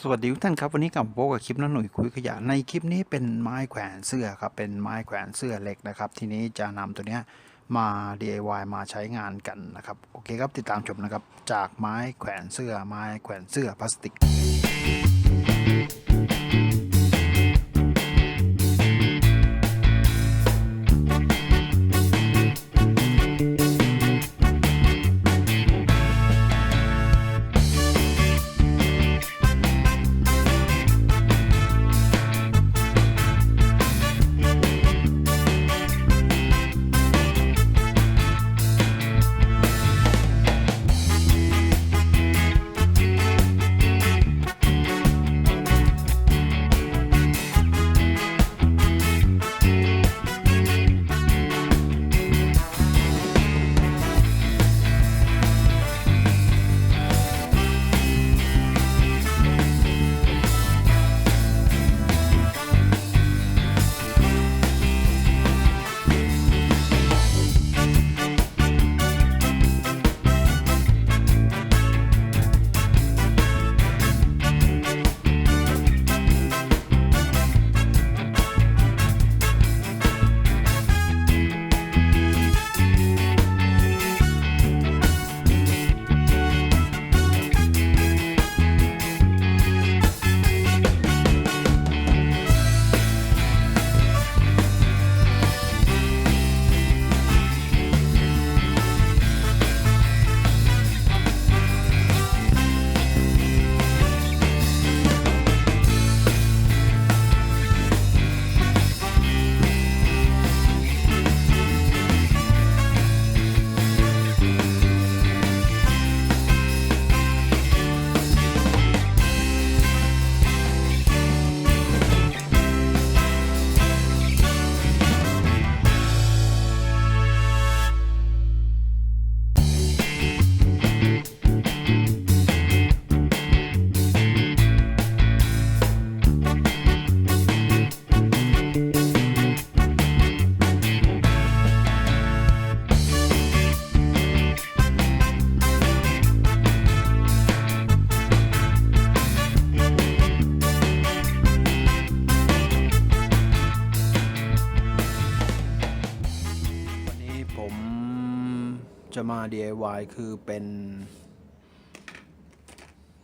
สวัสดีทุกท่านครับวันนี้กลับมาพบกับคลิปน้องหนุ่ยคุยขยะในคลิปนี้เป็นไม้แขวนเสื้อครับเป็นไม้แขวนเสื้อเหล็กนะครับทีนี้จะนำตัวเนี้ยมา DIY มาใช้งานกันนะครับโอเคครับติดตามชมนะครับจากไม้แขวนเสื้อไม้แขวนเสื้อพลาสติกผมจะมา DIY คือเป็น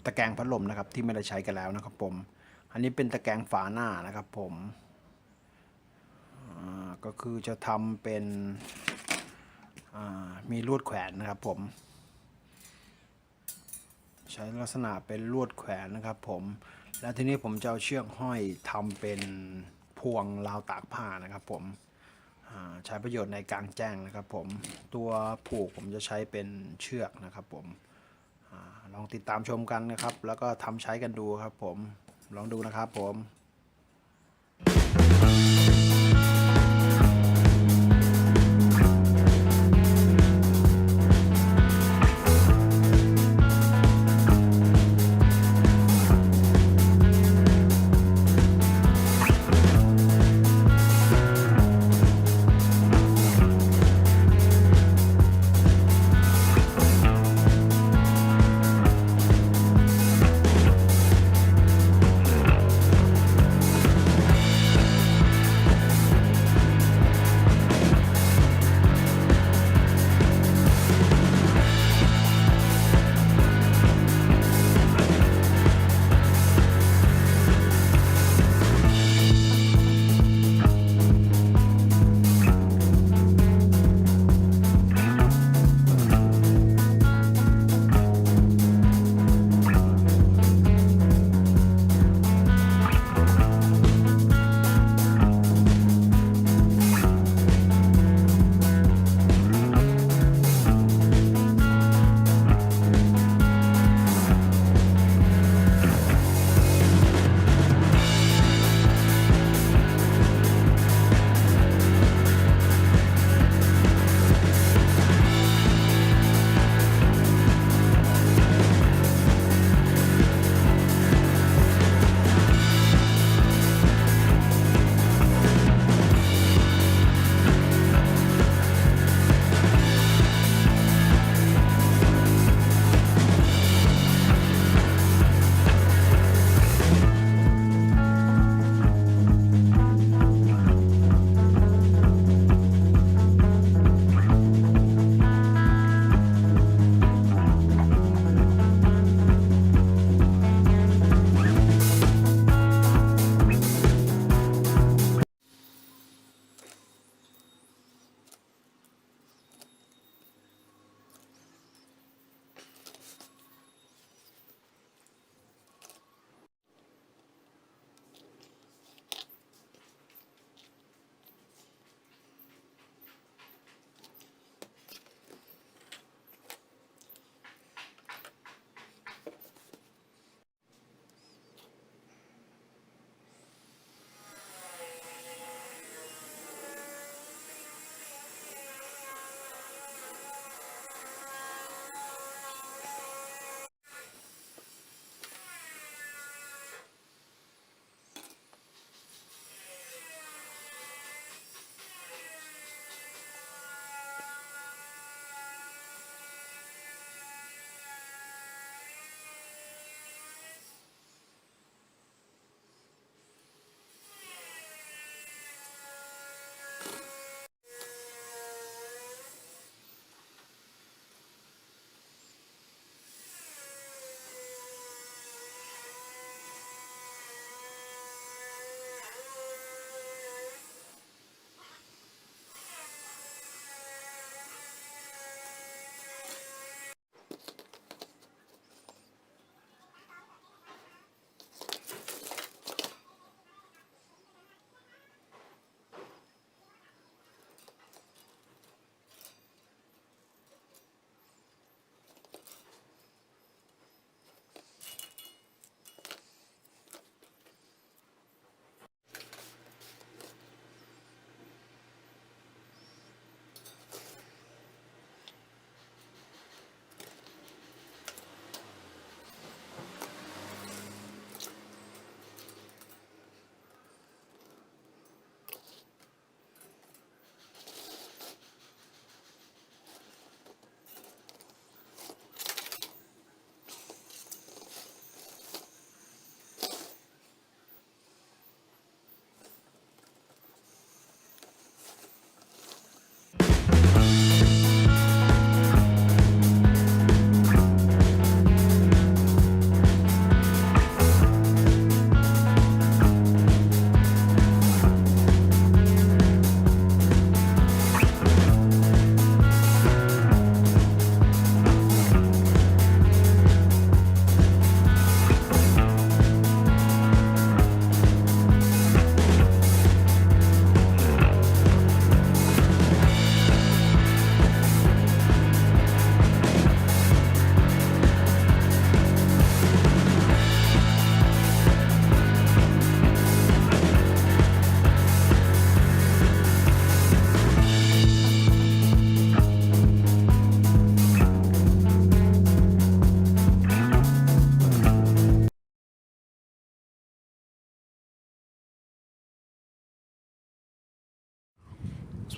ตะแกรงพัดลมนะครับที่ไม่ได้ใช้กันแล้วนะครับผมอันนี้เป็นตะแกรงฝาหน้านะครับผมก็คือจะทำเป็นมีลวดแขวนนะครับผมใช้ลักษณะเป็นลวดแขวนนะครับผมแล้วทีนี้ผมจะเอาเชือกห้อยทำเป็นพวงราวตากผ้านะครับผมใช้ประโยชน์ในกลางแจ้งนะครับผมตัวผูกผมจะใช้เป็นเชือกนะครับผมลองติดตามชมกันนะครับแล้วก็ทำใช้กันดูครับผมลองดูนะครับผม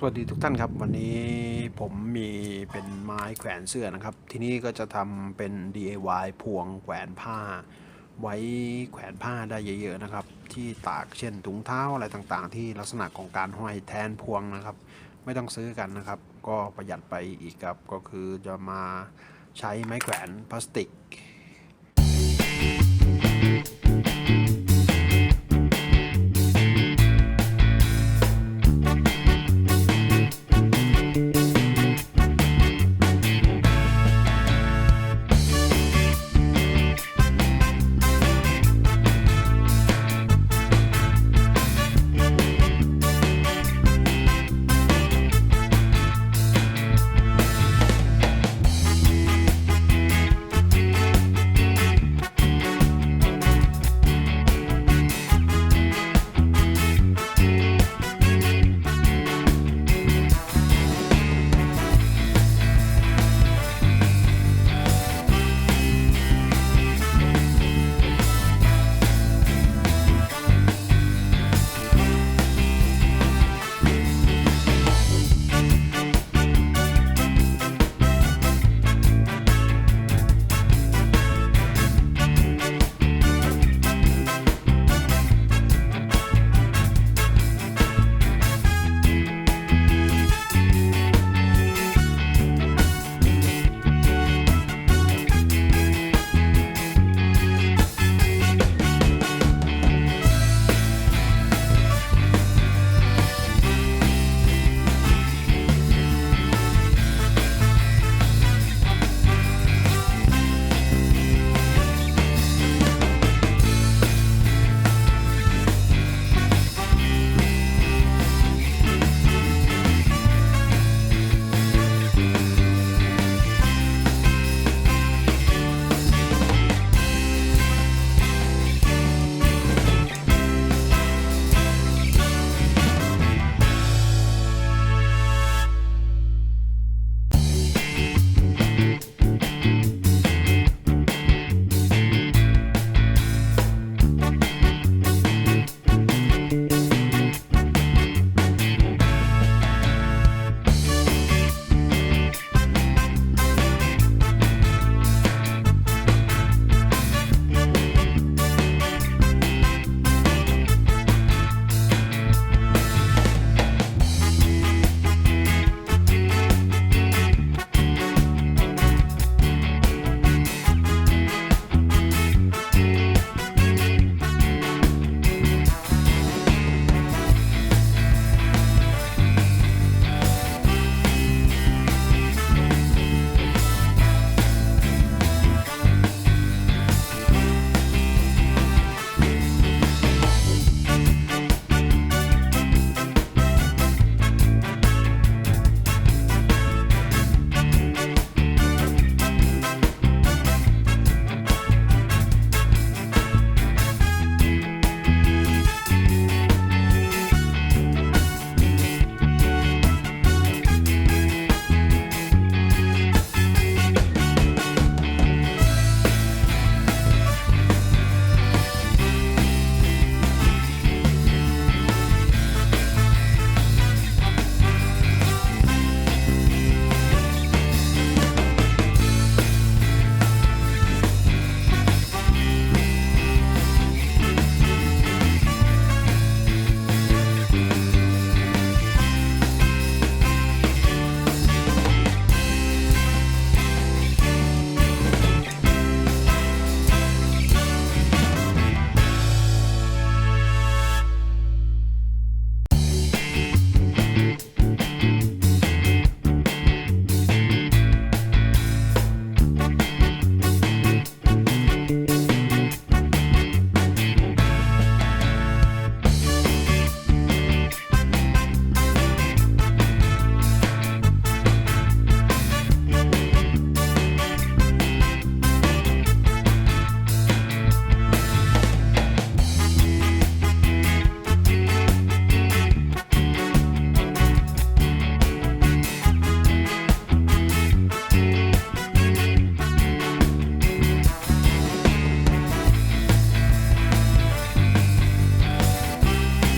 สวัสดีทุกท่านครับวันนี้ผมมีเป็นไม้แขวนเสื้อนะครับทีนี้ก็จะทำเป็น DIY พวงแขวนผ้าไว้แขวนผ้าได้เยอะๆนะครับที่ตากเช่นถุงเท้าอะไรต่างๆที่ลักษณะของการห้อยแทนพวงนะครับไม่ต้องซื้อกันนะครับก็ประหยัดไปอีกครับก็คือจะมาใช้ไม้แขวนพลาสติก